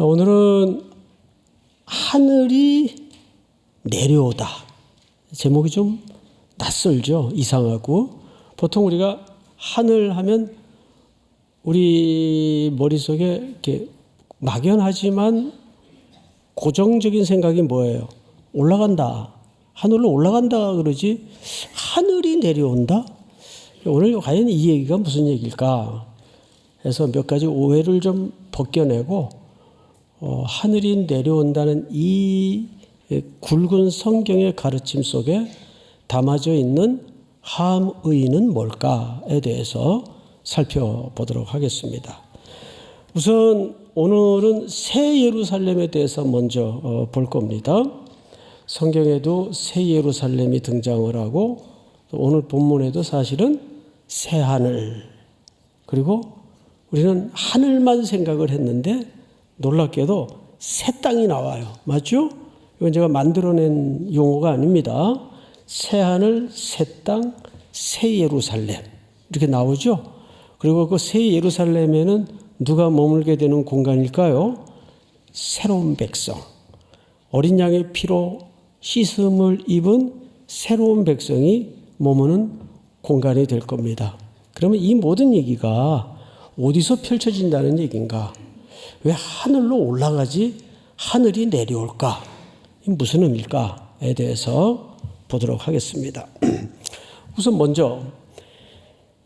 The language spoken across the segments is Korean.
오늘은 하늘이 내려오다. 제목이 좀 낯설죠? 이상하고. 보통 우리가 하늘 하면 우리 머릿속에 이렇게 막연하지만 고정적인 생각이 뭐예요? 올라간다. 하늘로 올라간다 그러지 하늘이 내려온다? 오늘 과연 이 얘기가 무슨 얘기일까? 해서 몇 가지 오해를 좀 벗겨내고 하늘이 내려온다는 이 굵은 성경의 가르침 속에 담아져 있는 함의는 뭘까에 대해서 살펴보도록 하겠습니다. 우선 오늘은 새 예루살렘에 대해서 먼저 볼 겁니다. 성경에도 새 예루살렘이 등장을 하고 오늘 본문에도 사실은 새 하늘, 그리고 우리는 하늘만 생각을 했는데 놀랍게도 새 땅이 나와요. 맞죠? 이건 제가 만들어낸 용어가 아닙니다. 새 하늘, 새 땅, 새 예루살렘 이렇게 나오죠. 그리고 그 새 예루살렘에는 누가 머물게 되는 공간일까요? 새로운 백성, 어린 양의 피로 씻음을 입은 새로운 백성이 머무는 공간이 될 겁니다. 그러면 이 모든 얘기가 어디서 펼쳐진다는 얘기인가? 왜 하늘로 올라가지 하늘이 내려올까? 무슨 의미일까에 대해서 보도록 하겠습니다. 우선 먼저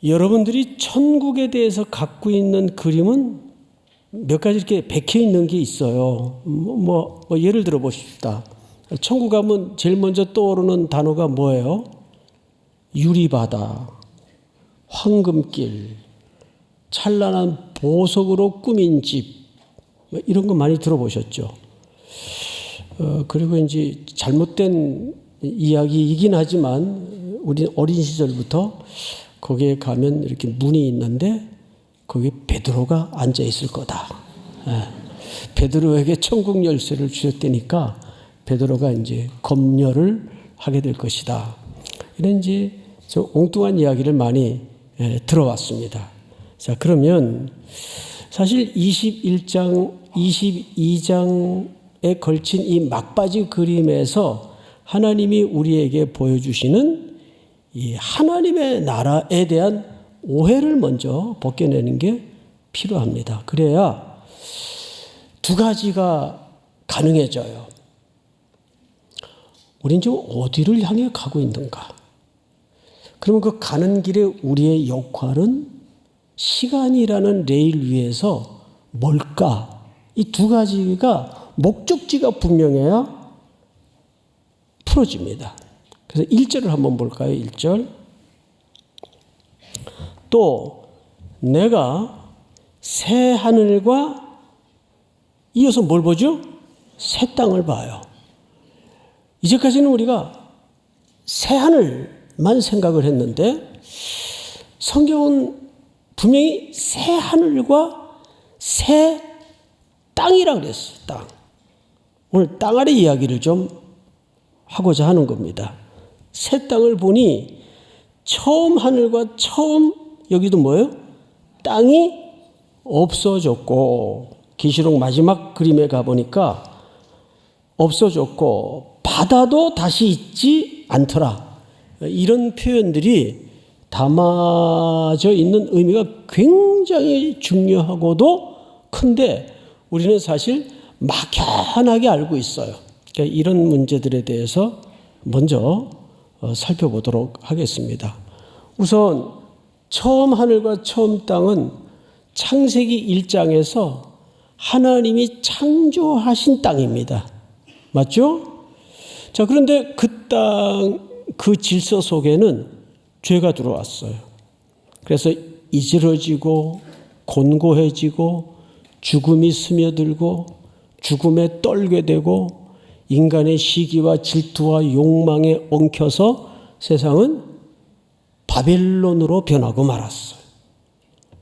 여러분들이 천국에 대해서 갖고 있는 그림은 몇 가지 이렇게 박혀 있는 게 있어요. 예를 들어 보십시다. 천국 가면 제일 먼저 떠오르는 단어가 뭐예요? 유리바다, 황금길, 찬란한 보석으로 꾸민 집, 이런 거 많이 들어보셨죠? 그리고 이제 잘못된 이야기이긴 하지만 우리 어린 시절부터 거기에 가면 이렇게 문이 있는데 거기에 베드로가 앉아 있을 거다. 베드로에게 천국 열쇠를 주셨다니까 베드로가 이제 검열을 하게 될 것이다. 이런 이제 좀 엉뚱한 이야기를 많이 들어왔습니다. 자, 그러면 사실 21장, 22장에 걸친 이 막바지 그림에서 하나님이 우리에게 보여주시는 이 하나님의 나라에 대한 오해를 먼저 벗겨내는 게 필요합니다. 그래야 두 가지가 가능해져요. 우린 지금 어디를 향해 가고 있는가? 그러면 그 가는 길에 우리의 역할은 시간이라는 레일 위에서 뭘까? 이 두 가지가 목적지가 분명해야 풀어집니다. 그래서 1절을 한번 볼까요? 1절. 또 내가 새 하늘과 이어서 뭘 보죠? 새 땅을 봐요. 이제까지는 우리가 새 하늘만 생각을 했는데 성경은 분명히 새 하늘과 새 땅이라고 그랬어요. 땅. 오늘 땅 아래 이야기를 좀 하고자 하는 겁니다. 새 땅을 보니 처음 하늘과 처음 여기도 뭐예요? 땅이 없어졌고, 계시록 마지막 그림에 가보니까 없어졌고 바다도 다시 있지 않더라. 이런 표현들이 담아져 있는 의미가 굉장히 중요하고도 큰데 우리는 사실 막연하게 알고 있어요. 그러니까 이런 문제들에 대해서 먼저 살펴보도록 하겠습니다. 우선 처음 하늘과 처음 땅은 창세기 1장에서 하나님이 창조하신 땅입니다. 맞죠? 자, 그런데 그 땅, 그 질서 속에는 죄가 들어왔어요. 그래서 이지러지고 곤고해지고 죽음이 스며들고 죽음에 떨게 되고 인간의 시기와 질투와 욕망에 엉켜서 세상은 바벨론으로 변하고 말았어요.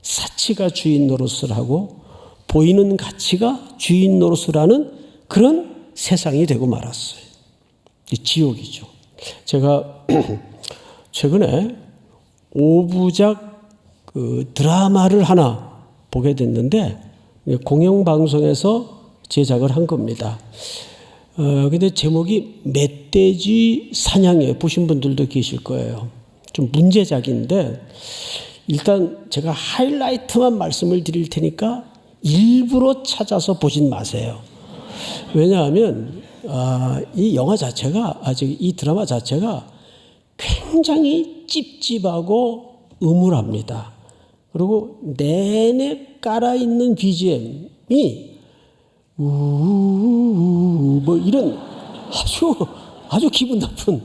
사치가 주인 노릇을 하고 보이는 가치가 주인 노릇을 하는 그런 세상이 되고 말았어요. 지옥이죠. 제가 최근에 5부작 드라마를 하나 보게 됐는데 공영방송에서 제작을 한 겁니다. 근데 제목이 멧돼지 사냥이에요. 보신 분들도 계실 거예요. 좀 문제작인데 일단 제가 하이라이트만 말씀을 드릴 테니까 일부러 찾아서 보진 마세요. 왜냐하면 이 영화 자체가 이 드라마 자체가 굉장히 찝찝하고 음울합니다. 그리고 내내 깔아있는 BGM이 뭐 이런 아주 기분 나쁜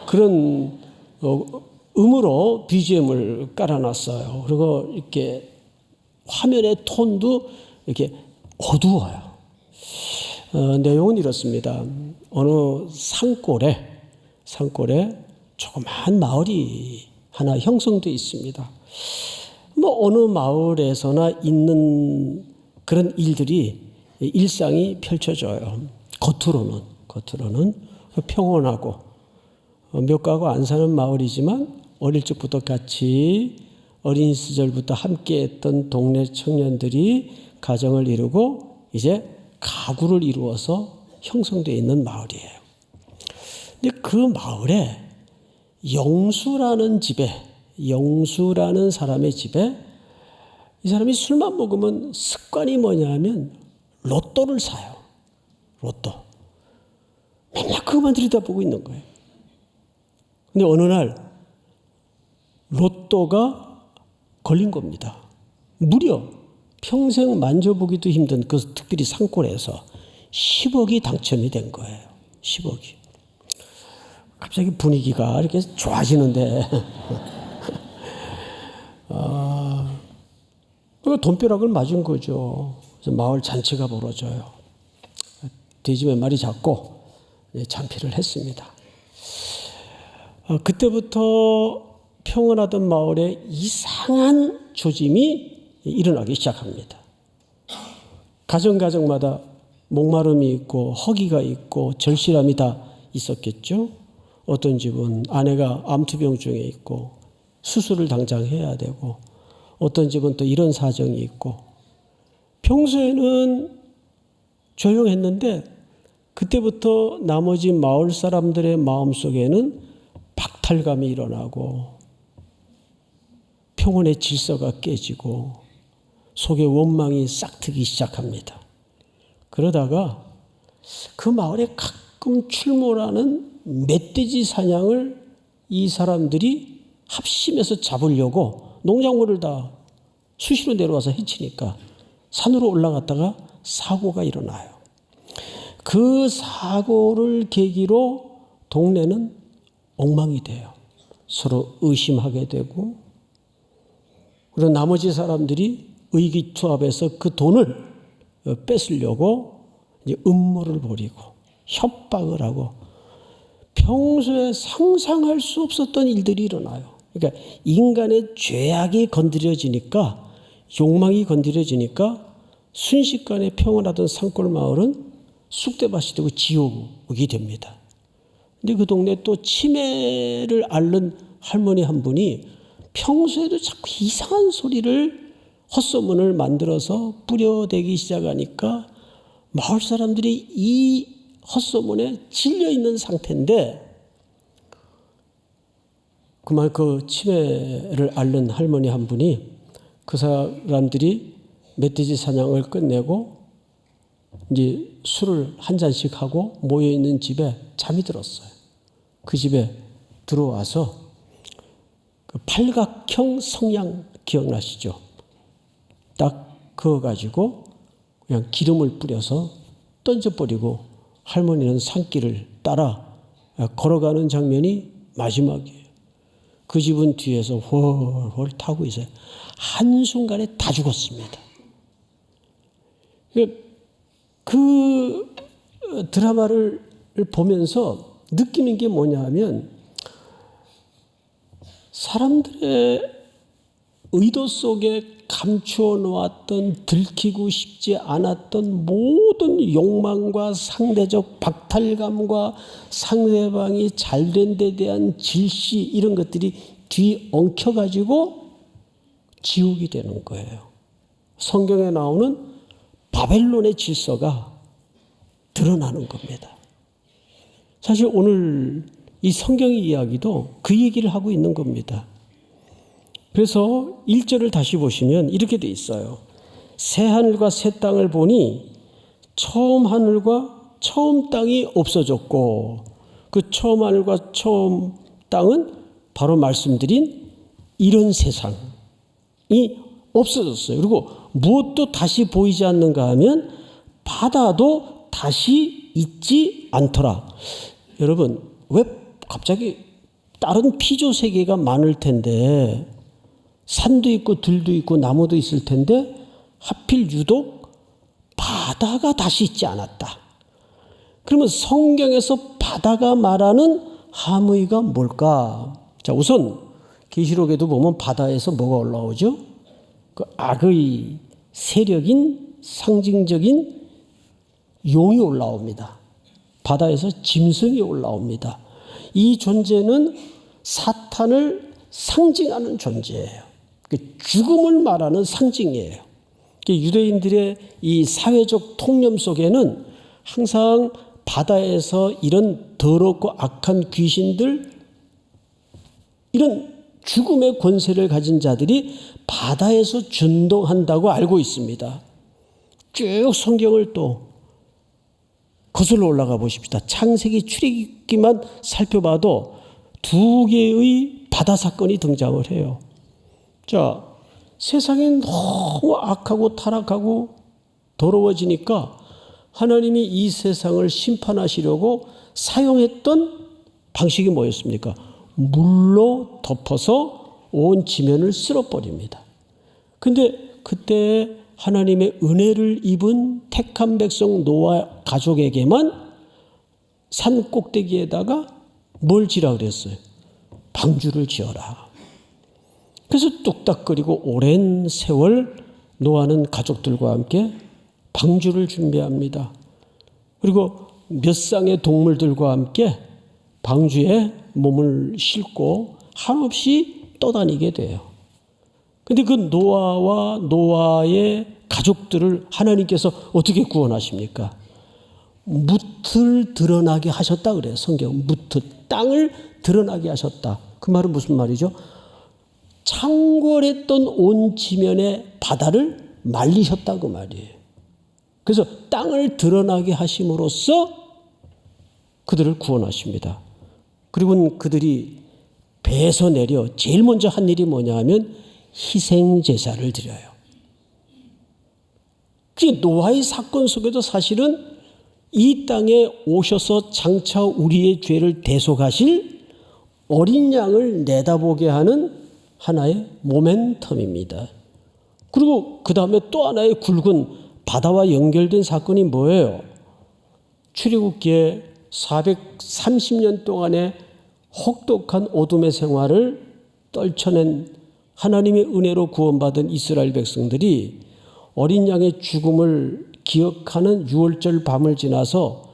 그런 음으로 BGM을 깔아놨어요. 그리고 이렇게 화면의 톤도 이렇게 어두워요. 내용은 이렇습니다. 어느 산골에 조그마한 마을이 하나 형성되어 있습니다. 뭐 어느 마을에서나 있는 그런 일들이 일상이 펼쳐져요. 겉으로는 평온하고 몇 가구 안 사는 마을이지만 어릴 적부터 같이 어린 시절부터 함께했던 동네 청년들이 가정을 이루고 이제 가구를 이루어서 형성되어 있는 마을이에요. 근데 그 마을에 영수라는 사람의 집에 이 사람이 술만 먹으면 습관이 뭐냐면 로또를 사요. 로또. 맨날 그것만 들여다보고 있는 거예요. 근데 어느 날 로또가 걸린 겁니다. 무려 평생 만져보기도 힘든 그 특별히 산골에서 10억이 당첨이 된 거예요. 10억이. 갑자기 분위기가 이렇게 좋아지는데 돈벼락을 맞은 거죠. 그래서 마을 잔치가 벌어져요. 돼지 몇 마리 잡고 잔피를 했습니다. 그때부터 평온하던 마을에 이상한 조짐이 일어나기 시작합니다. 가정마다 목마름이 있고 허기가 있고 절실함이 다 있었겠죠. 어떤 집은 아내가 암투병증에 있고 수술을 당장 해야 되고 어떤 집은 또 이런 사정이 있고 평소에는 조용했는데 그때부터 나머지 마을 사람들의 마음속에는 박탈감이 일어나고 평온의 질서가 깨지고 속에 원망이 싹트기 시작합니다. 그러다가 그 마을에 가끔 출몰하는 멧돼지 사냥을 이 사람들이 합심해서 잡으려고 농작물을 다 수시로 내려와서 해치니까 산으로 올라갔다가 사고가 일어나요. 그 사고를 계기로 동네는 엉망이 돼요. 서로 의심하게 되고 그리고 나머지 사람들이 의기투합해서 그 돈을 뺏으려고 이제 음모를 벌이고 협박을 하고 평소에 상상할 수 없었던 일들이 일어나요. 그러니까 인간의 죄악이 건드려지니까 욕망이 건드려지니까 순식간에 평온하던 산골 마을은 쑥대밭이 되고 지옥이 됩니다. 근데 그 동네에 또 치매를 앓는 할머니 한 분이 평소에도 자꾸 이상한 소리를 헛소문을 만들어서 뿌려대기 시작하니까 마을 사람들이 이 헛소문에 질려 있는 상태인데 그만 그 치매를 앓는 할머니 한 분이 그 사람들이 멧돼지 사냥을 끝내고 이제 술을 한 잔씩 하고 모여 있는 집에 잠이 들었어요. 그 집에 들어와서 그 팔각형 성냥 기억나시죠? 딱 그거 가지고 그냥 기름을 뿌려서 던져버리고 할머니는 산길을 따라 걸어가는 장면이 마지막이에요. 그 집은 뒤에서 훨훨 타고 있어요. 한순간에 다 죽었습니다. 그 드라마를 보면서 느끼는 게 뭐냐 하면 사람들의 의도 속에 감추어 놓았던 들키고 싶지 않았던 모든 욕망과 상대적 박탈감과 상대방이 잘된 데 대한 질시 이런 것들이 뒤엉켜가지고 지옥이 되는 거예요. 성경에 나오는 바벨론의 질서가 드러나는 겁니다. 사실 오늘 이 성경 이야기도 그 얘기를 하고 있는 겁니다. 그래서 1절을 다시 보시면 이렇게 돼 있어요. 새 하늘과 새 땅을 보니 처음 하늘과 처음 땅이 없어졌고 그 처음 하늘과 처음 땅은 바로 말씀드린 이런 세상이 없어졌어요. 그리고 무엇도 다시 보이지 않는가 하면 바다도 다시 있지 않더라. 여러분, 왜 갑자기 다른 피조 세계가 많을 텐데 산도 있고 들도 있고 나무도 있을 텐데 하필 유독 바다가 다시 있지 않았다. 그러면 성경에서 바다가 말하는 함의가 뭘까? 자, 우선 계시록에도 보면 바다에서 뭐가 올라오죠? 그 악의 세력인 상징적인 용이 올라옵니다. 바다에서 짐승이 올라옵니다. 이 존재는 사탄을 상징하는 존재예요. 죽음을 말하는 상징이에요. 유대인들의 이 사회적 통념 속에는 항상 바다에서 이런 더럽고 악한 귀신들, 이런 죽음의 권세를 가진 자들이 바다에서 준동한다고 알고 있습니다. 쭉 성경을 또 거슬러 올라가 보십시다. 창세기 출애굽기만 살펴봐도 2개의 바다 사건이 등장을 해요. 자, 세상이 너무 악하고 타락하고 더러워지니까 하나님이 이 세상을 심판하시려고 사용했던 방식이 뭐였습니까? 물로 덮어서 온 지면을 쓸어버립니다. 근데 그때 하나님의 은혜를 입은 택한 백성 노아 가족에게만 산 꼭대기에다가 뭘 지라 그랬어요? 방주를 지어라. 그래서 뚝딱거리고 오랜 세월 노아는 가족들과 함께 방주를 준비합니다. 그리고 몇 쌍의 동물들과 함께 방주에 몸을 싣고 한없이 떠다니게 돼요. 근데 그 노아와 노아의 가족들을 하나님께서 어떻게 구원하십니까? 무틀 드러나게 하셨다 그래요. 성경 무틀, 땅을 드러나게 하셨다. 그 말은 무슨 말이죠? 창궐했던 온 지면의 바다를 말리셨다 그 말이에요. 그래서 땅을 드러나게 하심으로써 그들을 구원하십니다. 그리고 그들이 배에서 내려 제일 먼저 한 일이 뭐냐 하면 희생제사를 드려요. 그 노아의 사건 속에도 사실은 이 땅에 오셔서 장차 우리의 죄를 대속하실 어린 양을 내다보게 하는 하나의 모멘텀입니다. 그리고 그 다음에 또 하나의 굵은 바다와 연결된 사건이 뭐예요? 출애굽기에 430년 동안의 혹독한 어둠의 생활을 떨쳐낸 하나님의 은혜로 구원받은 이스라엘 백성들이 어린 양의 죽음을 기억하는 유월절 밤을 지나서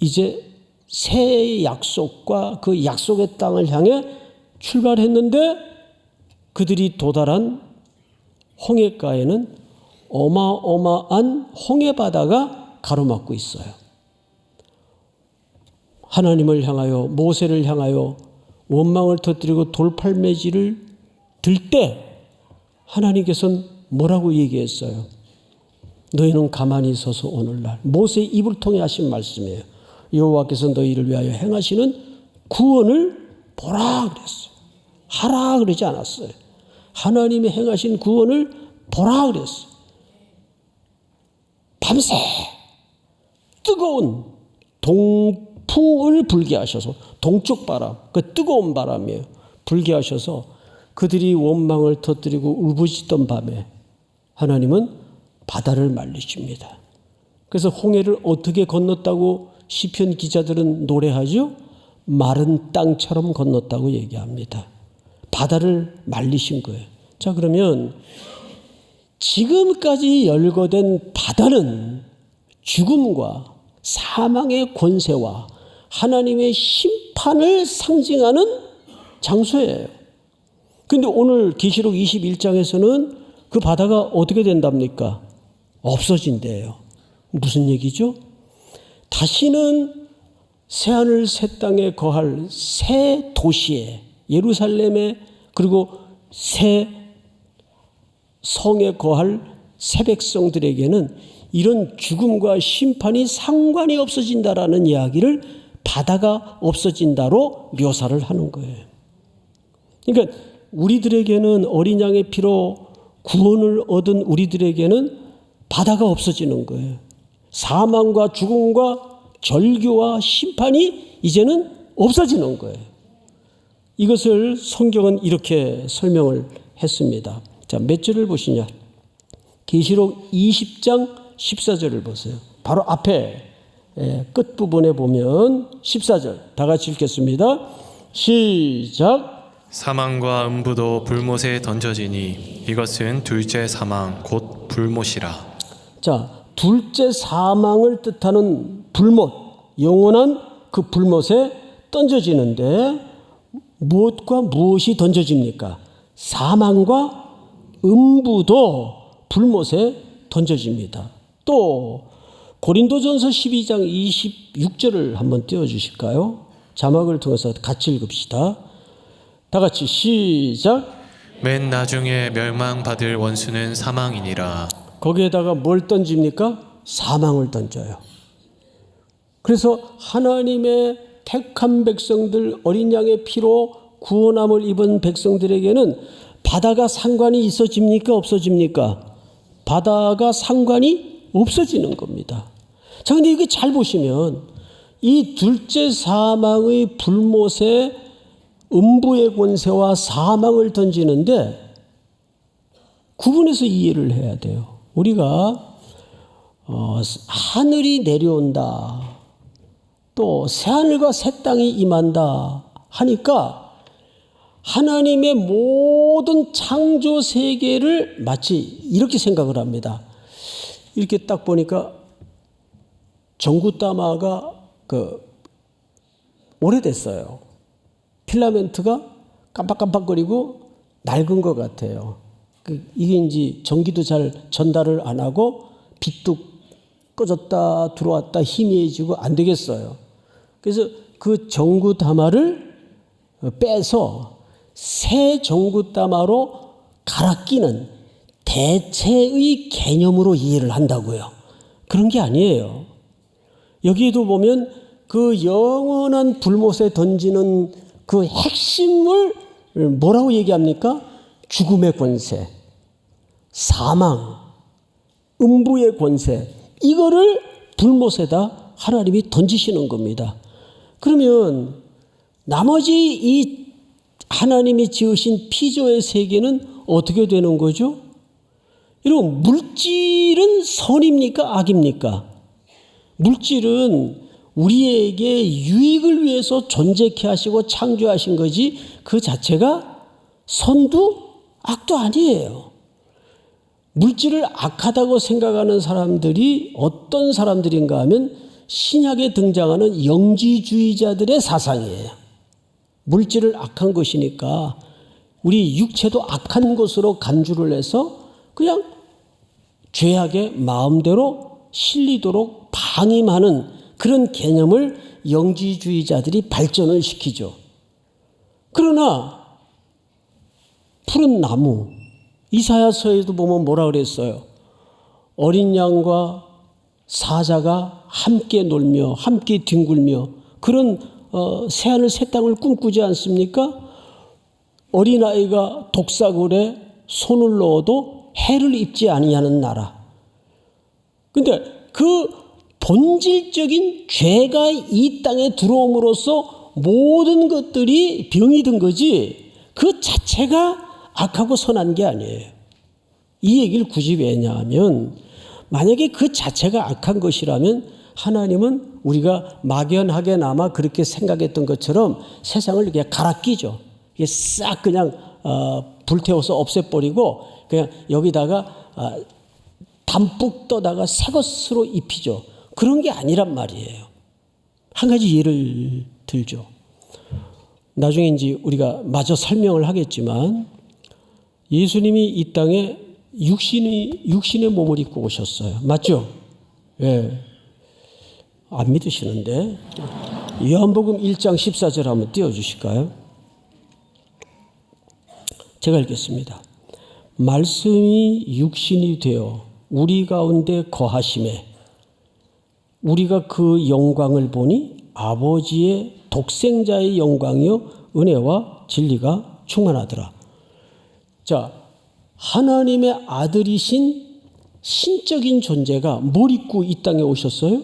이제 새 약속과 그 약속의 땅을 향해 출발했는데 그들이 도달한 홍해가에는 어마어마한 홍해바다가 가로막고 있어요. 하나님을 향하여 모세를 향하여 원망을 터뜨리고 돌팔매질을 들 때 하나님께서는 뭐라고 얘기했어요? 너희는 가만히 서서 오늘날 모세의 입을 통해 하신 말씀이에요. 여호와께서 너희를 위하여 행하시는 구원을 보라 그랬어요. 하라 그러지 않았어요. 하나님이 행하신 구원을 보라 그랬어요. 밤새 뜨거운 동풍을 불게 하셔서 동쪽 바람, 그 뜨거운 바람이에요. 불게 하셔서 그들이 원망을 터뜨리고 울부짖던 밤에 하나님은 바다를 말리십니다. 그래서 홍해를 어떻게 건넜다고 시편 기자들은 노래하죠? 마른 땅처럼 건넜다고 얘기합니다. 바다를 말리신 거예요. 자, 그러면 지금까지 열거된 바다는 죽음과 사망의 권세와 하나님의 심판을 상징하는 장소예요. 그런데 오늘 계시록 21장에서는 그 바다가 어떻게 된답니까? 없어진대요. 무슨 얘기죠? 다시는 새하늘 새 땅에 거할 새 도시에, 예루살렘에, 그리고 새 성에 거할 새 백성들에게는 이런 죽음과 심판이 상관이 없어진다라는 이야기를 바다가 없어진다로 묘사를 하는 거예요. 그러니까 우리들에게는 어린 양의 피로 구원을 얻은 우리들에게는 바다가 없어지는 거예요. 사망과 죽음과 절규와 심판이 이제는 없어지는 거예요. 이것을 성경은 이렇게 설명을 했습니다. 자, 몇 절을 보시냐? 계시록 20장 14절을 보세요. 바로 앞에 끝부분에 보면 14절 다 같이 읽겠습니다. 시작. 사망과 음부도 불못에 던져지니 이것은 둘째 사망 곧 불못이라. 자, 둘째 사망을 뜻하는 불못, 영원한 그 불못에 던져지는데 무엇과 무엇이 던져집니까? 사망과 음부도 불못에 던져집니다. 또 고린도전서 12장 26절을 한번 띄워주실까요? 자막을 통해서 같이 읽읍시다. 다 같이 시작. 맨 나중에 멸망받을 원수는 사망이니라. 거기에다가 뭘 던집니까? 사망을 던져요. 그래서 하나님의 택한 백성들, 어린 양의 피로 구원함을 입은 백성들에게는 바다가 상관이 있어집니까? 없어집니까? 바다가 상관이 없어지는 겁니다. 자, 근데 이게 잘 보시면 이 둘째 사망의 불못에 음부의 권세와 사망을 던지는데 구분해서 이해를 해야 돼요. 우리가 하늘이 내려온다, 또 새하늘과 새 땅이 임한다 하니까 하나님의 모든 창조 세계를 마치 이렇게 생각을 합니다. 이렇게 딱 보니까 전구다마가 오래됐어요. 필라멘트가 깜빡깜빡거리고 낡은 것 같아요. 이게 이제 전기도 잘 전달을 안 하고 빛도 꺼졌다 들어왔다 희미해지고 안 되겠어요. 그래서 그 전구다마를 빼서 새 전구다마로 갈아 끼는 대체의 개념으로 이해를 한다고요. 그런 게 아니에요. 여기에도 보면 그 영원한 불못에 던지는 그 핵심을 뭐라고 얘기합니까? 죽음의 권세, 사망, 음부의 권세, 이거를 불못에다 하나님이 던지시는 겁니다. 그러면 나머지 이 하나님이 지으신 피조의 세계는 어떻게 되는 거죠? 여러분, 물질은 선입니까? 악입니까? 물질은 우리에게 유익을 위해서 존재케 하시고 창조하신 거지 그 자체가 선도 악도 아니에요. 물질을 악하다고 생각하는 사람들이 어떤 사람들인가 하면 신약에 등장하는 영지주의자들의 사상이에요. 물질을 악한 것이니까 우리 육체도 악한 것으로 간주를 해서 그냥 죄악의 마음대로 실리도록 방임하는 그런 개념을 영지주의자들이 발전을 시키죠. 그러나 푸른 나무, 이사야서에도 보면 뭐라 그랬어요? 어린 양과 사자가 함께 놀며 함께 뒹굴며 그런 새하늘 새 땅을 꿈꾸지 않습니까? 어린아이가 독사굴에 손을 넣어도 해를 입지 아니하는 나라. 근데 그 본질적인 죄가 이 땅에 들어옴으로써 모든 것들이 병이 든 거지 그 자체가 악하고 선한 게 아니에요. 이 얘기를 굳이 왜냐하면 만약에 그 자체가 악한 것이라면 하나님은 우리가 막연하게나마 그렇게 생각했던 것처럼 세상을 이렇게 갈아 끼죠. 이게 싹 그냥 불태워서 없애버리고 그냥 여기다가 담뿍 떠다가 새 것으로 입히죠. 그런 게 아니란 말이에요. 한 가지 예를 들죠. 나중에 이제 우리가 마저 설명을 하겠지만 예수님이 이 땅에 육신의 몸을 입고 오셨어요. 맞죠? 예. 안 믿으시는데. 요한복음 1장 14절 한번 띄워주실까요? 제가 읽겠습니다. 말씀이 육신이 되어 우리 가운데 거하심에 우리가 그 영광을 보니 아버지의 독생자의 영광이요 은혜와 진리가 충만하더라. 자, 하나님의 아들이신 신적인 존재가 뭘 입고 이 땅에 오셨어요?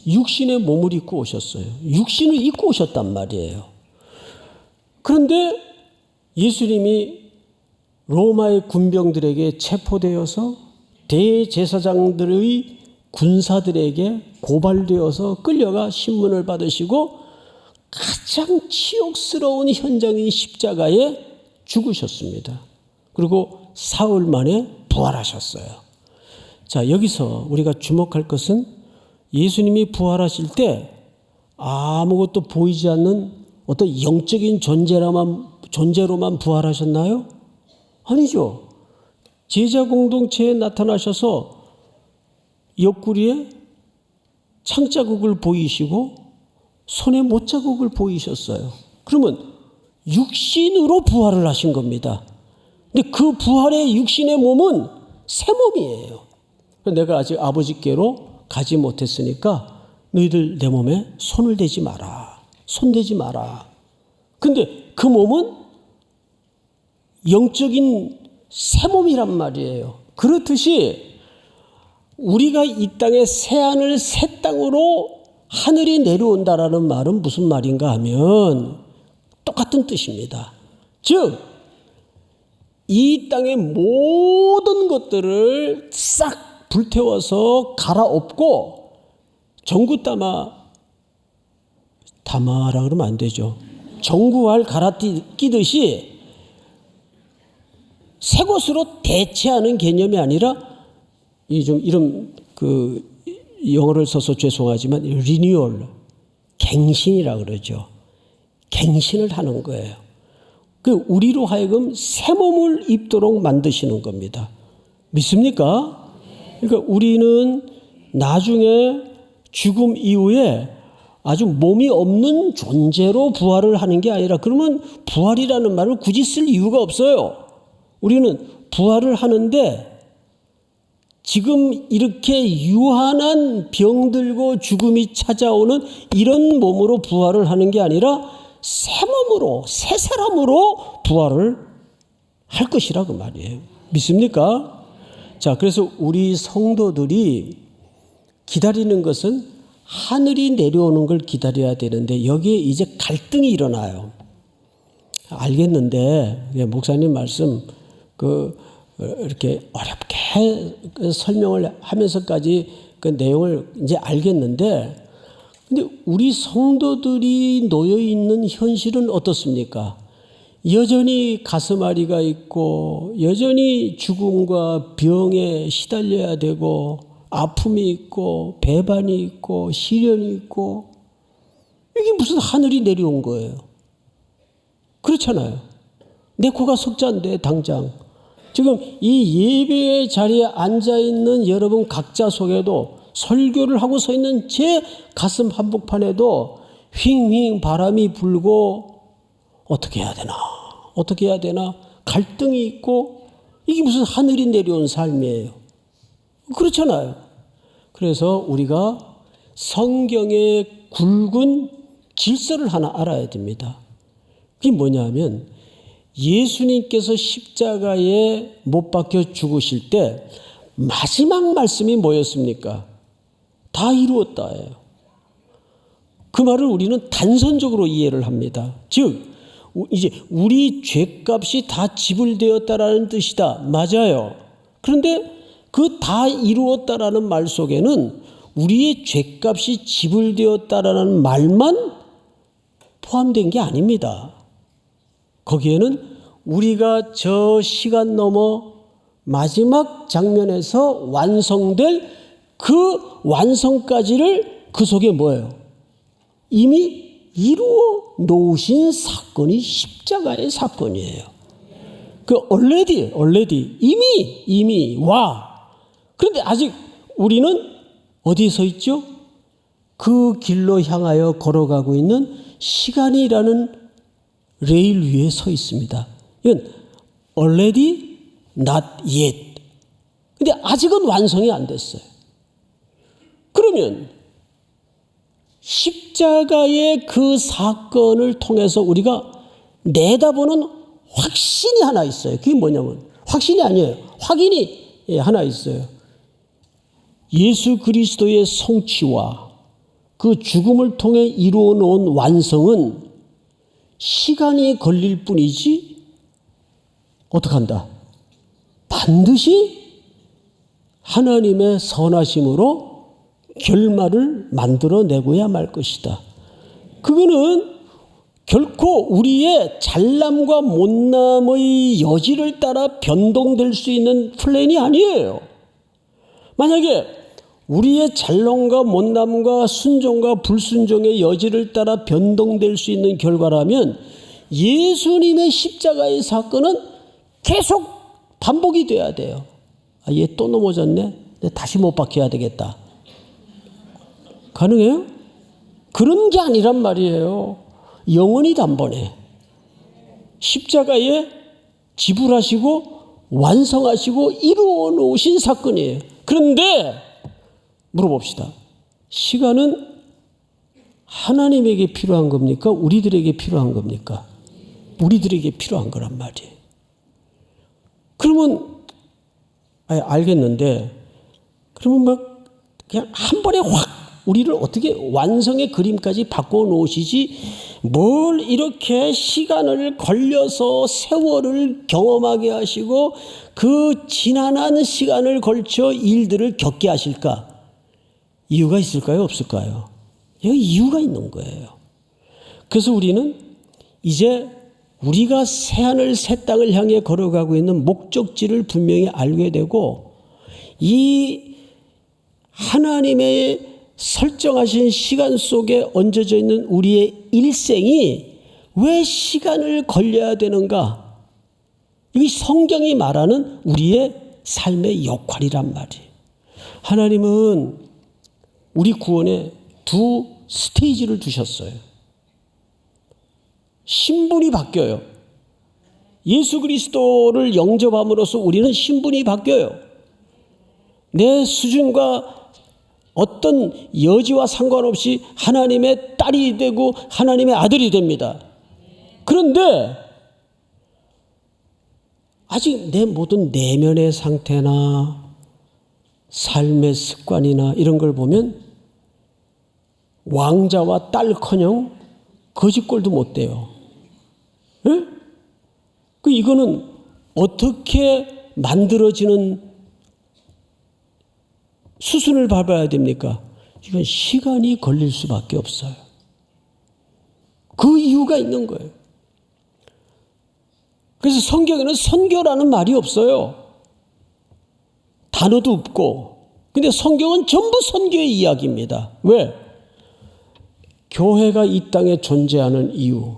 육신의 몸을 입고 오셨어요. 육신을 입고 오셨단 말이에요. 그런데 예수님이 로마의 군병들에게 체포되어서 대제사장들의 군사들에게 고발되어서 끌려가 신문을 받으시고 가장 치욕스러운 현장인 십자가에 죽으셨습니다. 그리고 사흘 만에 부활하셨어요. 자, 여기서 우리가 주목할 것은 예수님이 부활하실 때 아무것도 보이지 않는 어떤 영적인 존재로만 부활하셨나요? 아니죠. 제자 공동체에 나타나셔서 옆구리에 창자국을 보이시고 손에 못자국을 보이셨어요. 그러면 육신으로 부활을 하신 겁니다. 근데 그 부활의 육신의 몸은 새 몸이에요. 내가 아직 아버지께로 가지 못했으니까 너희들 내 몸에 손을 대지 마라. 손대지 마라. 근데 그 몸은 영적인 새 몸이란 말이에요. 그렇듯이 우리가 이 땅에 새하늘 새 땅으로 하늘이 내려온다라는 말은 무슨 말인가 하면 똑같은 뜻입니다. 즉, 이 땅의 모든 것들을 싹 불태워서 갈아엎고 다마라 그러면 안 되죠. 전구알 갈아끼듯이 새 것으로 대체하는 개념이 아니라 이 좀 이름 영어를 써서 죄송하지만 리뉴얼, 갱신이라 그러죠. 갱신을 하는 거예요. 우리로 하여금 새 몸을 입도록 만드시는 겁니다. 믿습니까? 그러니까 우리는 나중에 죽음 이후에 아주 몸이 없는 존재로 부활을 하는 게 아니라, 그러면 부활이라는 말을 굳이 쓸 이유가 없어요. 우리는 부활을 하는데 지금 이렇게 유한한 병들고 죽음이 찾아오는 이런 몸으로 부활을 하는 게 아니라 새 몸으로, 새 사람으로 부활을 할 것이라고 말이에요. 믿습니까? 자, 그래서 우리 성도들이 기다리는 것은 하늘이 내려오는 걸 기다려야 되는데 여기에 이제 갈등이 일어나요. 알겠는데 목사님 말씀 이렇게 어렵게 설명을 하면서까지 그 내용을 이제 알겠는데, 근데 우리 성도들이 놓여 있는 현실은 어떻습니까? 여전히 가슴앓이가 있고 여전히 죽음과 병에 시달려야 되고 아픔이 있고 배반이 있고 시련이 있고, 이게 무슨 하늘이 내려온 거예요? 그렇잖아요. 내 코가 석자인데 당장 지금 이 예배의 자리에 앉아있는 여러분 각자 속에도 설교를 하고 서 있는 제 가슴 한복판에도 휑휑 바람이 불고 어떻게 해야 되나 갈등이 있고, 이게 무슨 하늘이 내려온 삶이에요. 그렇잖아요. 그래서 우리가 성경의 굵은 질서를 하나 알아야 됩니다. 그게 뭐냐면 예수님께서 십자가에 못 박혀 죽으실 때 마지막 말씀이 뭐였습니까? 다 이루었다예요. 그 말을 우리는 단선적으로 이해를 합니다. 즉 이제 우리 죄값이 다 지불되었다라는 뜻이다. 맞아요. 그런데 그 다 이루었다라는 말 속에는 우리의 죄값이 지불되었다라는 말만 포함된 게 아닙니다. 거기에는 우리가 저 시간 넘어 마지막 장면에서 완성될 그 완성까지를 그 속에 뭐예요? 이미 이루어 놓으신 사건이 십자가의 사건이에요. already 이미 와. 그런데 아직 우리는 어디에 서 있죠? 그 길로 향하여 걸어가고 있는 시간이라는 레일 위에 서 있습니다. 이건 already not yet. 근데 아직은 완성이 안 됐어요. 그러면 십자가의 그 사건을 통해서 우리가 내다보는 확신이 하나 있어요. 그게 뭐냐면 확신이 아니에요. 확인이 하나 있어요. 예수 그리스도의 성취와 그 죽음을 통해 이루어 놓은 완성은 시간이 걸릴 뿐이지 어떡한다? 반드시 하나님의 선하심으로 결말을 만들어내고야 말 것이다. 그거는 결코 우리의 잘남과 못남의 여지를 따라 변동될 수 있는 플랜이 아니에요. 만약에 우리의 잘남과 못남과 순종과 불순종의 여지를 따라 변동될 수 있는 결과라면 예수님의 십자가의 사건은 계속 반복이 돼야 돼요. 아, 얘 또 넘어졌네? 내가 다시 못 박혀야 되겠다. 가능해요? 그런 게 아니란 말이에요. 영원히 단번에 십자가에 지불하시고 완성하시고 이루어 놓으신 사건이에요. 그런데 물어봅시다. 시간은 하나님에게 필요한 겁니까? 우리들에게 필요한 겁니까? 우리들에게 필요한 거란 말이에요. 그러면 알겠는데 그러면 막 그냥 한 번에 확 우리를 어떻게 완성의 그림까지 바꿔놓으시지 뭘 이렇게 시간을 걸려서 세월을 경험하게 하시고 그 지난한 시간을 걸쳐 일들을 겪게 하실까? 이유가 있을까요? 없을까요? 여기 이유가 있는 거예요. 그래서 우리는 이제 우리가 새하늘 새 땅을 향해 걸어가고 있는 목적지를 분명히 알게 되고 이 하나님의 설정하신 시간 속에 얹어져 있는 우리의 일생이 왜 시간을 걸려야 되는가? 이게 성경이 말하는 우리의 삶의 역할이란 말이에요. 하나님은 우리 구원에 두 스테이지를 두셨어요. 신분이 바뀌어요. 예수 그리스도를 영접함으로써 우리는 신분이 바뀌어요. 내 수준과 어떤 여지와 상관없이 하나님의 딸이 되고 하나님의 아들이 됩니다. 그런데 아직 내 모든 내면의 상태나 삶의 습관이나 이런 걸 보면 왕자와 딸커녕 거짓골도 못 돼요. 예? 이거는 어떻게 만들어지는 수순을 밟아야 됩니까? 이건 시간이 걸릴 수밖에 없어요. 그 이유가 있는 거예요. 그래서 성경에는 선교라는 말이 없어요. 단어도 없고. 근데 성경은 전부 선교의 이야기입니다. 왜? 교회가 이 땅에 존재하는 이유,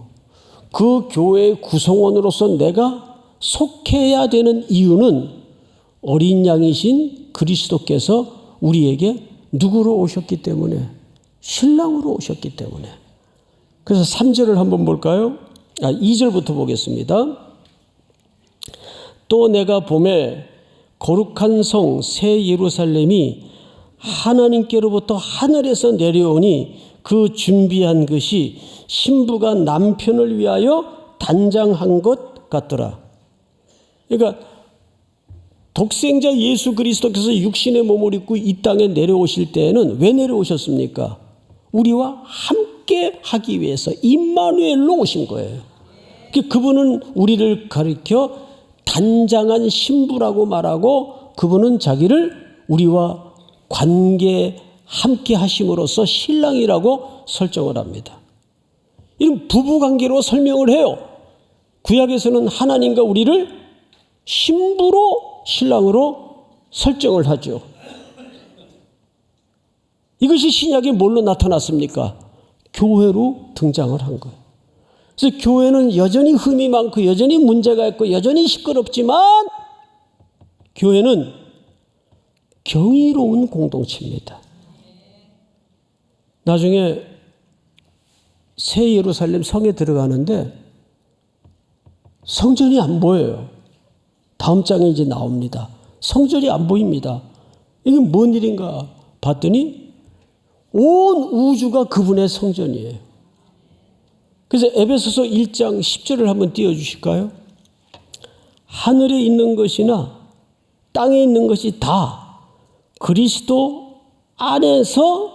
그 교회의 구성원으로서 내가 속해야 되는 이유는 어린 양이신 그리스도께서 우리에게 누구로 오셨기 때문에? 신랑으로 오셨기 때문에. 그래서 3절을 한번 볼까요? 2절부터 보겠습니다. 또 내가 보매 거룩한 성 새 예루살렘이 하나님께로부터 하늘에서 내려오니 그 준비한 것이 신부가 남편을 위하여 단장한 것 같더라. 그러니까 독생자 예수 그리스도께서 육신의 몸을 입고 이 땅에 내려오실 때에는 왜 내려오셨습니까? 우리와 함께 하기 위해서 임마누엘로 오신 거예요. 그분은 우리를 가리켜 단장한 신부라고 말하고 그분은 자기를 우리와 관계 함께 하심으로써 신랑이라고 설정을 합니다. 이런 부부관계로 설명을 해요. 구약에서는 하나님과 우리를 신부로 신랑으로 설정을 하죠. 이것이 신약에 뭘로 나타났습니까? 교회로 등장을 한 거예요. 그래서 교회는 여전히 흠이 많고 여전히 문제가 있고 여전히 시끄럽지만 교회는 경이로운 공동체입니다. 나중에 새 예루살렘 성에 들어가는데 성전이 안 보여요. 다음 장에 이제 나옵니다. 성전이 안 보입니다. 이게 뭔 일인가 봤더니 온 우주가 그분의 성전이에요. 그래서 에베소서 1장 10절을 한번 띄워주실까요? 하늘에 있는 것이나 땅에 있는 것이 다 그리스도 안에서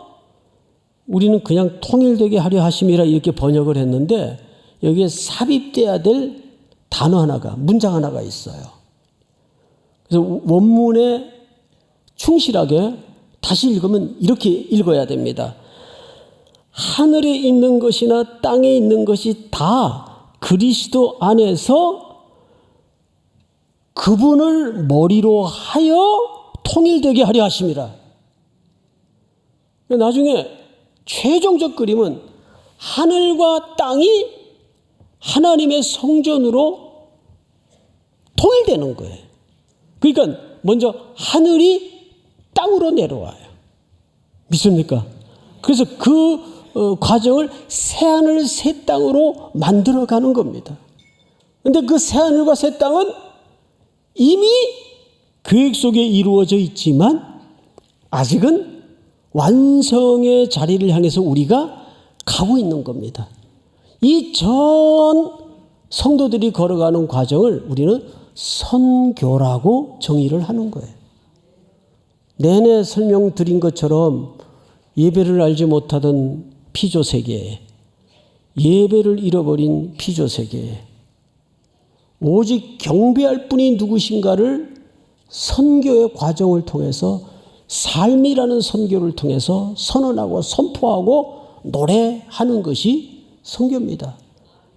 우리는 그냥 통일되게 하려 하심이라 이렇게 번역을 했는데 여기에 삽입돼야 될 단어 하나가, 문장 하나가 있어요. 그래서 원문에 충실하게 다시 읽으면 이렇게 읽어야 됩니다. 하늘에 있는 것이나 땅에 있는 것이 다 그리스도 안에서 그분을 머리로 하여 통일되게 하려 하심이라. 나중에 최종적 그림은 하늘과 땅이 하나님의 성전으로 통일되는 거예요. 그러니까 먼저 하늘이 땅으로 내려와요. 믿습니까? 그래서 그 과정을 새하늘 새 땅으로 만들어가는 겁니다. 그런데 그 새하늘과 새 땅은 이미 계획 속에 이루어져 있지만 아직은 완성의 자리를 향해서 우리가 가고 있는 겁니다. 이 전 성도들이 걸어가는 과정을 우리는 선교라고 정의를 하는 거예요. 내내 설명드린 것처럼 예배를 알지 못하던 피조 세계에, 예배를 잃어버린 피조 세계에 오직 경배할 분이 누구신가를 선교의 과정을 통해서, 삶이라는 선교를 통해서 선언하고 선포하고 노래하는 것이 선교입니다.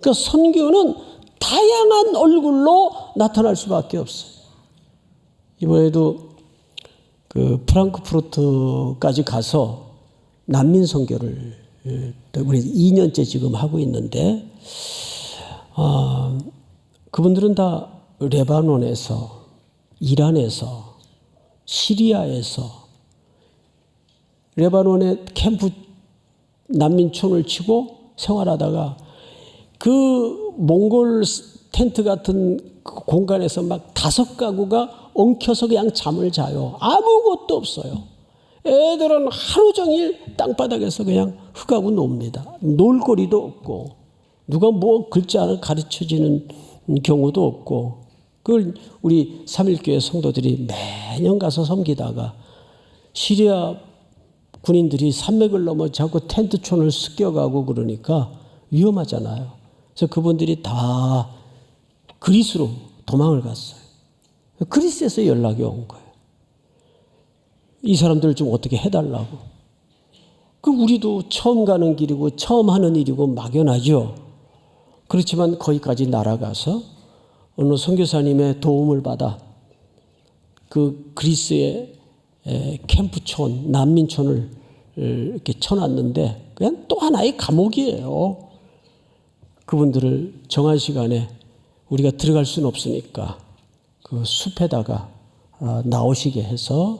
그러니까 선교는 다양한 얼굴로 나타날 수밖에 없어요. 이번에도 그 프랑크푸르트까지 가서 난민 선교를 우리 2년째 지금 하고 있는데, 그분들은 다 레바논에서, 이란에서, 시리아에서 레바논에 캠프 난민촌을 치고 생활하다가 그 몽골 텐트 같은 그 공간에서 막 5가구가 엉켜서 그냥 잠을 자요. 아무것도 없어요. 애들은 하루 종일 땅바닥에서 그냥 흙하고 놉니다. 놀거리도 없고 누가 뭐 글자를 가르쳐주는 경우도 없고, 그걸 우리 3.1교회 성도들이 매년 가서 섬기다가 시리아 군인들이 산맥을 넘어 자꾸 텐트촌을 습격하고 그러니까 위험하잖아요. 그래서 그분들이 다 그리스로 도망을 갔어요. 그리스에서 연락이 온 거예요. 이 사람들을 좀 어떻게 해달라고. 그 우리도 처음 가는 길이고 처음 하는 일이고 막연하죠. 그렇지만 거기까지 날아가서 어느 선교사님의 도움을 받아 그 그리스의 캠프촌, 난민촌을 이렇게 쳐놨는데 그냥 또 하나의 감옥이에요. 그분들을 정한 시간에 우리가 들어갈 수는 없으니까 그 숲에다가 나오시게 해서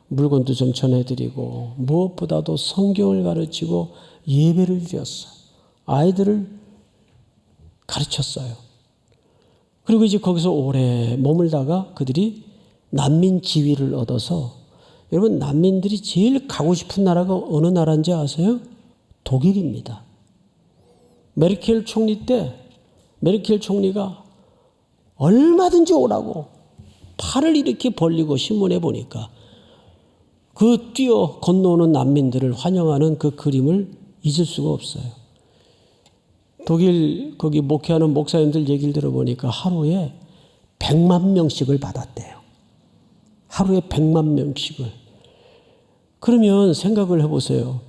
물건도 좀 전해드리고 무엇보다도 성경을 가르치고 예배를 드렸어요. 아이들을 가르쳤어요. 그리고 이제 거기서 오래 머물다가 그들이 난민 지위를 얻어서, 여러분 난민들이 제일 가고 싶은 나라가 어느 나라인지 아세요? 독일입니다. 메르켈 총리 때 메르켈 총리가 얼마든지 오라고 팔을 이렇게 벌리고 신문에 보니까 그 뛰어 건너오는 난민들을 환영하는 그 그림을 잊을 수가 없어요. 독일 거기 목회하는 목사님들 얘기를 들어보니까 하루에 100만 명씩을 받았대요. 하루에 100만 명씩을. 그러면 생각을 해보세요.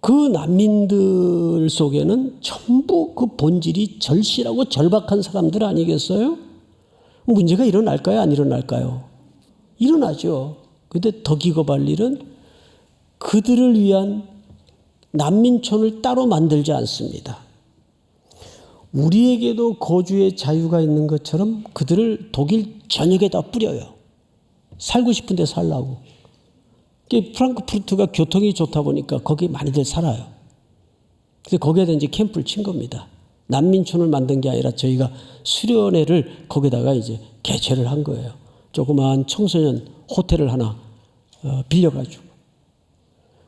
그 난민들 속에는 전부 그 본질이 절실하고 절박한 사람들 아니겠어요? 문제가 일어날까요? 안 일어날까요? 일어나죠. 그런데 더 기겁할 일은 그들을 위한 난민촌을 따로 만들지 않습니다. 우리에게도 거주의 자유가 있는 것처럼 그들을 독일 전역에다 뿌려요. 살고 싶은 데 살라고. 프랑크푸르트가 교통이 좋다 보니까 거기에 많이들 살아요. 그래서 거기에다 이제 캠프를 친 겁니다. 난민촌을 만든 게 아니라 저희가 수련회를 거기다가 이제 개최를 한 거예요. 조그마한 청소년 호텔을 하나 빌려가지고.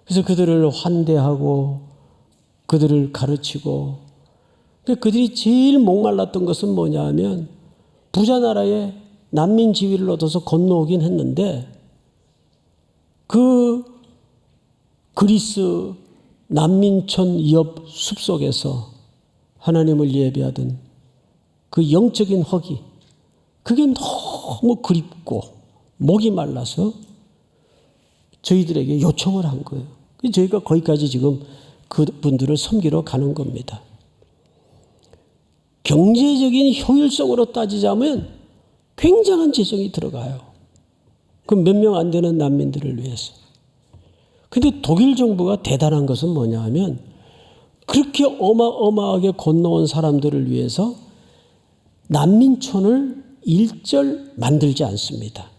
그래서 그들을 환대하고 그들을 가르치고. 그들이 제일 목말랐던 것은 뭐냐 하면 부자 나라에 난민 지위를 얻어서 건너오긴 했는데 그 그리스 난민촌 옆 숲속에서 하나님을 예배하던 그 영적인 허기, 그게 너무 그립고 목이 말라서 저희들에게 요청을 한 거예요. 저희가 거기까지 지금 그분들을 섬기러 가는 겁니다. 경제적인 효율성으로 따지자면 굉장한 재정이 들어가요. 그 몇 명 안 되는 난민들을 위해서. 근데 독일 정부가 대단한 것은 뭐냐 하면 그렇게 어마어마하게 건너온 사람들을 위해서 난민촌을 일절 만들지 않습니다.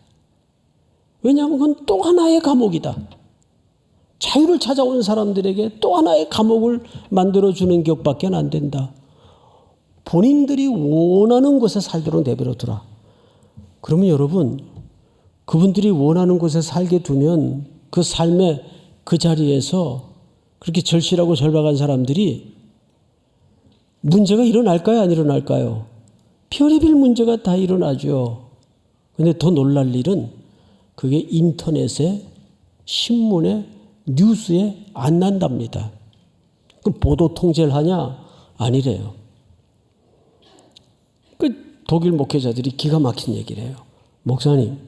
왜냐하면 그건 또 하나의 감옥이다. 자유를 찾아온 사람들에게 또 하나의 감옥을 만들어주는 격밖에 안 된다. 본인들이 원하는 곳에 살도록 내버려 두라. 그러면 여러분, 그분들이 원하는 곳에 살게 두면 그 삶의 그 자리에서 그렇게 절실하고 절박한 사람들이 문제가 일어날까요? 안 일어날까요? 별의별 문제가 다 일어나죠. 그런데 더 놀랄 일은 그게 인터넷에, 신문에, 뉴스에 안 난답니다. 그럼 보도 통제를 하냐? 아니래요. 독일 목회자들이 기가 막힌 얘기를 해요. 목사님,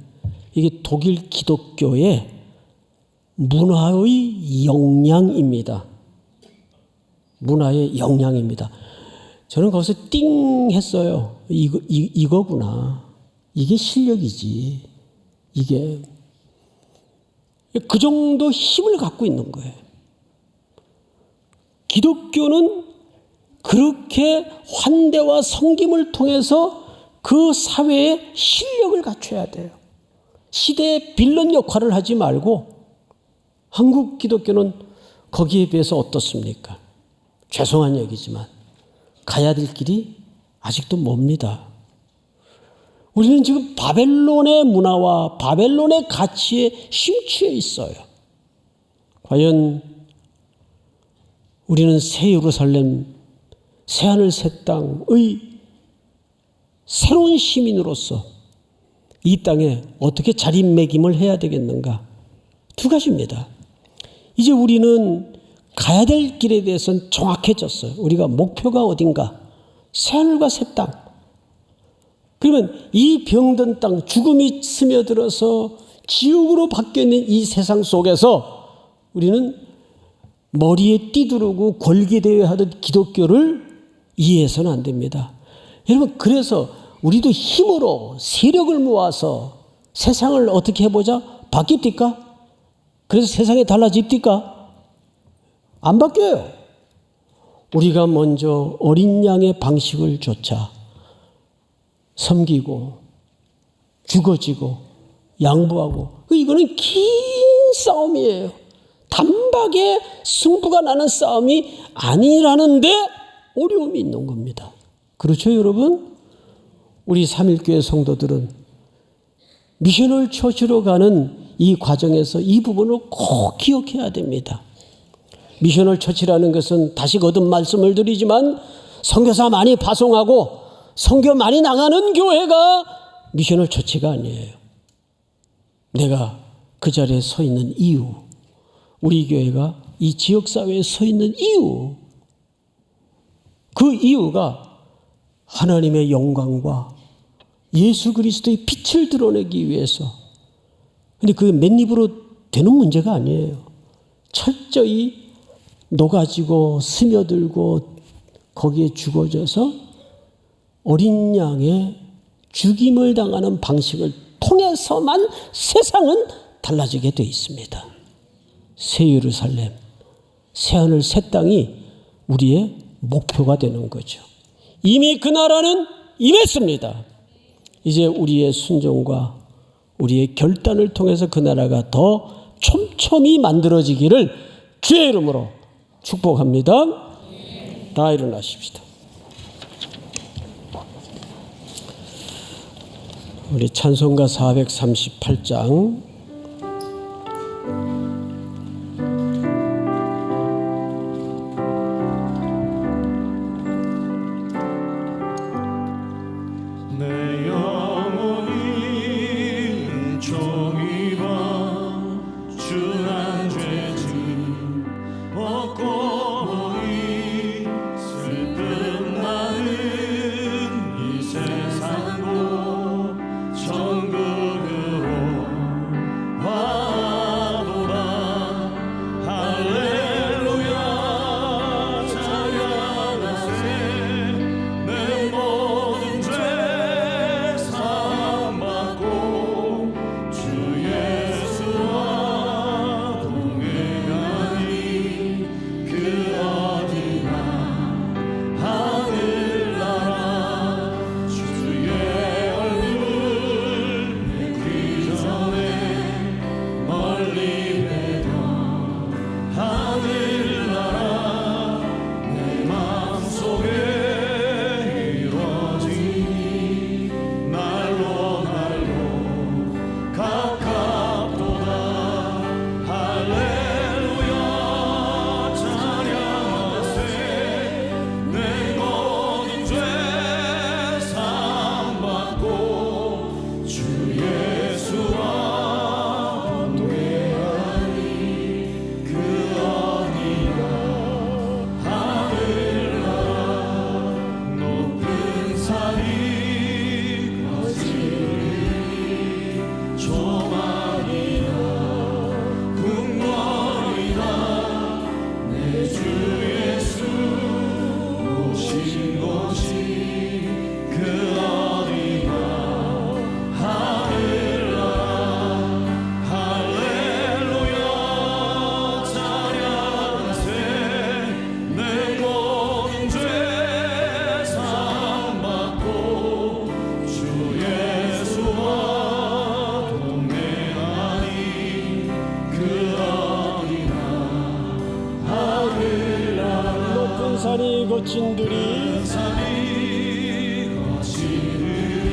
이게 독일 기독교의 문화의 영향입니다. 문화의 영향입니다. 저는 거기서 띵 했어요. 이거구나. 이게 실력이지. 이게. 그 정도 힘을 갖고 있는 거예요. 기독교는 그렇게 환대와 섬김을 통해서 그 사회에 실력을 갖춰야 돼요. 시대의 빌런 역할을 하지 말고 한국 기독교는 거기에 비해서 어떻습니까? 죄송한 얘기지만 가야 될 길이 아직도 멉니다. 우리는 지금 바벨론의 문화와 바벨론의 가치에 심취해 있어요. 과연 우리는 새 예루살렘, 새하늘 새 땅의 새로운 시민으로서 이 땅에 어떻게 자리매김을 해야 되겠는가? 두 가지입니다. 이제 우리는 가야 될 길에 대해서는 정확해졌어요. 우리가 목표가 어딘가? 새하늘과 새 땅. 그러면 이 병든 땅, 죽음이 스며들어서 지옥으로 바뀌어있는 이 세상 속에서 우리는 머리에 띠두르고 권기대회 하듯 기독교를 이해해서는 안 됩니다. 여러분, 그래서 우리도 힘으로 세력을 모아서 세상을 어떻게 해보자? 바뀝니까? 그래서 세상이 달라집니까? 안 바뀌어요. 우리가 먼저 어린 양의 방식을 조차 섬기고 죽어지고 양보하고, 이거는 긴 싸움이에요. 단박에 승부가 나는 싸움이 아니라는데 어려움이 있는 겁니다. 그렇죠, 여러분? 우리 삼일교회 성도들은 미셔널 처치로 가는 이 과정에서 이 부분을 꼭 기억해야 됩니다. 미셔널 처치라는 것은 다시 거듭 말씀을 드리지만 선교사 많이 파송하고 선교 많이 나가는 교회가 미셔널 처치가 아니에요. 내가 그 자리에 서 있는 이유, 우리 교회가 이 지역사회에 서 있는 이유, 그 이유가 하나님의 영광과 예수 그리스도의 빛을 드러내기 위해서. 근데 그게 맨입으로 되는 문제가 아니에요. 철저히 녹아지고 스며들고 거기에 죽어져서 어린 양의 죽임을 당하는 방식을 통해서만 세상은 달라지게 되어 있습니다. 새 예루살렘, 새 하늘, 새 땅이 우리의 목표가 되는 거죠. 이미 그 나라는 임했습니다. 이제 우리의 순종과 우리의 결단을 통해서 그 나라가 더 촘촘히 만들어지기를 주의 이름으로 축복합니다. 다 일어나십시다. 우리 찬송가 438장 내 영혼이 은총이 범준한 죄짐 벗고 이 슬픔 많은 이 세상도 천국으로 와도다. 할렐루야 찬양하세. 내 모든 죄 사함받고 주 예수와 동행하니 그 어디나 하늘나라. 주의 얼굴 뵙기 전에 멀리 뵈던 하늘나라. 내 마음속에 이루어지니 날로 가깝도다. 할렐루야 찬양하세. 내 모든 죄 사함받고 주 예수와 동행하니 그 어디나 하늘나라. 높은 산이 거칠으니 조망이나 궁궐이나 내 주 예수 오신 곳이 그 어디나 하늘나라. 할렐루야 찬양하세. 내 모든 죄 사함받고 주 예수와 동행하니 그 어디나 하늘나라. 높은 산이 거친 들이 산이 거칠으니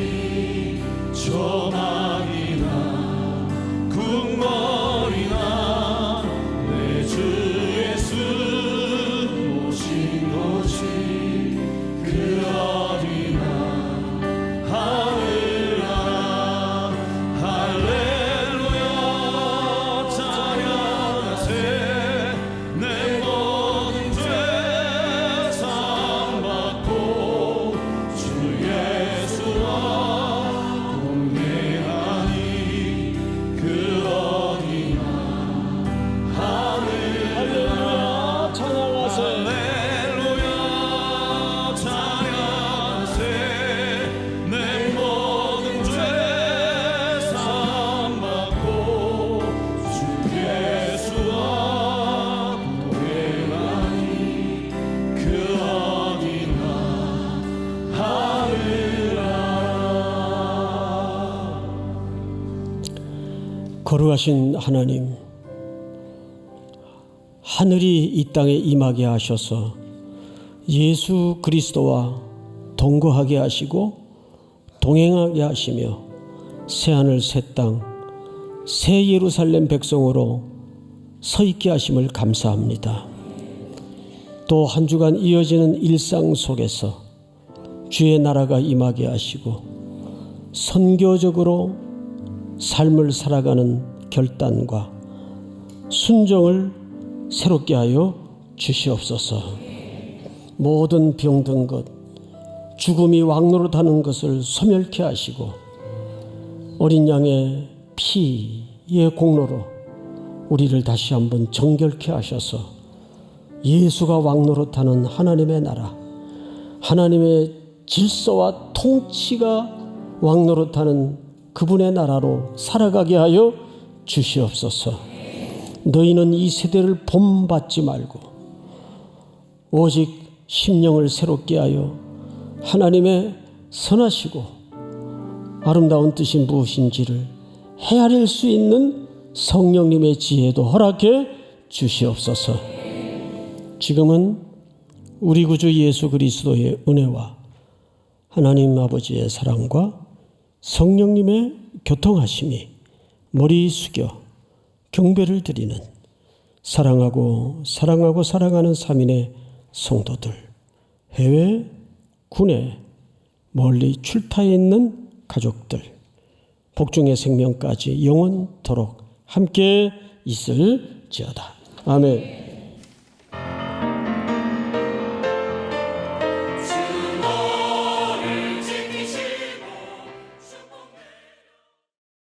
조망이나 궁궐이나 내 주 예수 오신 곳이 그 어디나 하늘나라. 할렐루야 찬양하세. 내 모든 죄 사함받고 주 예수와 동행하니 그 어디나 할렐루야 찬양하세. 할렐루야 찬양하세. 내 모든 죄 사함받고 주 예수와 동행하니 그 어디나 하늘나라. 거룩하신 하나님, 하늘이 이 땅에 임하게 하셔서 예수 그리스도와 동거하게 하시고 동행하게 하시며 새하늘 새 땅 새 예루살렘 백성으로 서 있게 하심을 감사합니다. 또 한 주간 이어지는 일상 속에서 주의 나라가 임하게 하시고 선교적으로 삶을 살아가는 결단과 순종을 새롭게 하여 주시옵소서. 모든 병든 것, 죽음이 왕노릇하는 것을 소멸케 하시고 어린 양의 피의 공로로 우리를 다시 한번 정결케 하셔서 예수가 왕노릇하는 하나님의 나라, 하나님의 질서와 통치가 왕노릇하는 그분의 나라로 살아가게 하여 주시옵소서. 너희는 이 세대를 본받지 말고 오직 심령을 새롭게 하여 하나님의 선하시고 아름다운 뜻이 무엇인지를 헤아릴 수 있는 성령님의 지혜도 허락해 주시옵소서. 지금은 우리 구주 예수 그리스도의 은혜와 하나님 아버지의 사랑과 성령님의 교통하심이 머리 숙여 경배를 드리는 사랑하고 사랑하는 3인의 성도들, 해외, 국내, 멀리 출타해 있는 가족들, 복중의 생명까지 영원토록 함께 있을지어다. 아멘.